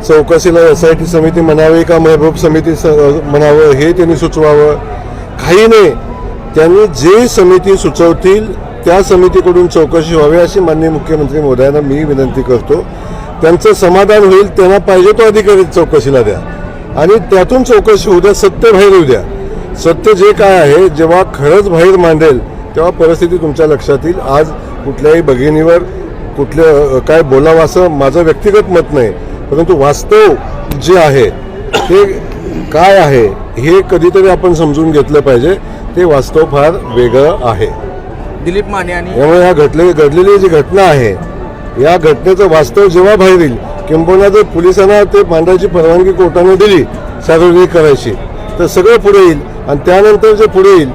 चौकशीला SIT समिती म्हणावी का महबूब समिती म्हणावं हे त्यांनी सुचवावं. काही नाही, त्यांनी जे समिती सुचवतील त्या समितीकडून चौकशी व्हावी अशी माननीय मुख्यमंत्री महोदयांना मी विनंती करतो. त्यांचं समाधान होईल, त्यांना पाहिजे तो अधिकारी चौकशीला द्या आणि त्यातून चौकशी होऊ द्या, सत्य बाहेर येऊ द्या. सत्य जे काय आहे जेव्हा खरंच बाहेर मांडेल तेव्हा परिस्थिती तुमच्या लक्षात येईल. आज कुठल्याही भगिनीवर कुठलं काय बोलावं असं माझं व्यक्तिगत मत नाही, परंतु वास्तव जे आहे ते काय आहे हे कधीतरी आपण समजून घेतलं पाहिजे. ते वास्तव फार वेगळं आहे. दिलीप माने आणि त्यामुळे या घडलेली जी घटना आहे या घटनेचं वास्तव जेव्हा बाहेर येईल, किंबहुना जर पोलिसांना ते मांडायची परवानगी कोर्टाने दिली सार्वजनिक करायची तर सगळं पुढे येईल आणि त्यानंतर जे पुढे येईल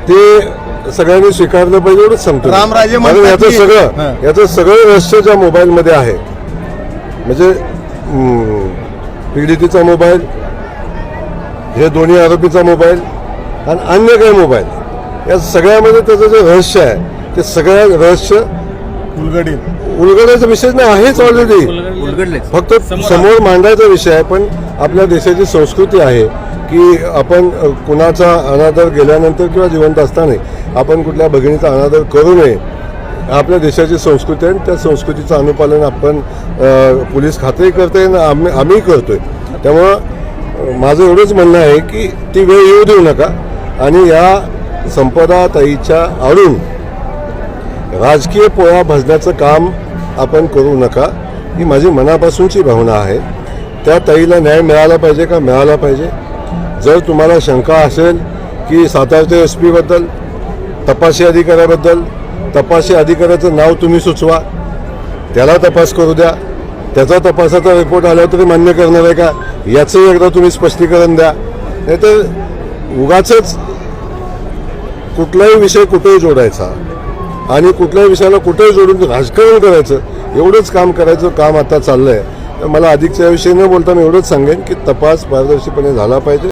ते सगळ्यांनी स्वीकारलं पाहिजे एवढंच सांगतो. कारण याचं सगळं रहस्य ज्या मोबाईलमध्ये आहे म्हणजे पीडितेचा मोबाईल, हे दोन्ही आरोपीचा मोबाईल आणि अन्य काही मोबाईल या सगळ्यामध्ये त्याचं जे रहस्य आहे ते सगळं रहस्य उलगडायचा विषय नाही आहेच ऑलरेडी, फक्त समोर मांडायचा विषय आहे. पण आपल्या देशाची संस्कृती आहे की आपण कुणाचा अनादर गेल्यानंतर किंवा जिवंत असताना आपण कुठल्या भगिनीचा अनादर करू नये. आपल्या देशाची संस्कृती आहे, त्या संस्कृतीचं अनुपालन आपण पोलीस खातेही करते आणि आम्ही करतोय. त्यामुळं माझं एवढंच म्हणणं आहे की ती वेळ येऊ देऊ नका आणि या संपदा ताईच्या आडून राजकीय पोळा भाजण्याचं काम आपण करू नका. ही माझी मनापासूनची भावना आहे. त्या ताईला न्याय मिळाला पाहिजे का मिळाला पाहिजे. जर तुम्हाला शंका असेल की सातारच्या SP बद्दल, तपासी अधिकाऱ्याबद्दल, तपासी अधिकाऱ्याचं नाव तुम्ही सुचवा, त्याला तपास करू द्या. त्याचा तपासाचा रिपोर्ट आला तरी मान्य करणार आहे का याचंही एकदा तुम्ही स्पष्टीकरण द्या. नाहीतर उगाचच कुठलाही विषय कुठेही जोडायचा आणि कुठल्याही विषयाला कुठेही जोडून राजकारण करायचं एवढंच काम करायचं काम आता चाललंय. तर मला अधिकच्या विषयी न बोलता मी एवढंच सांगेन की तपास पारदर्शीपणे झाला पाहिजे.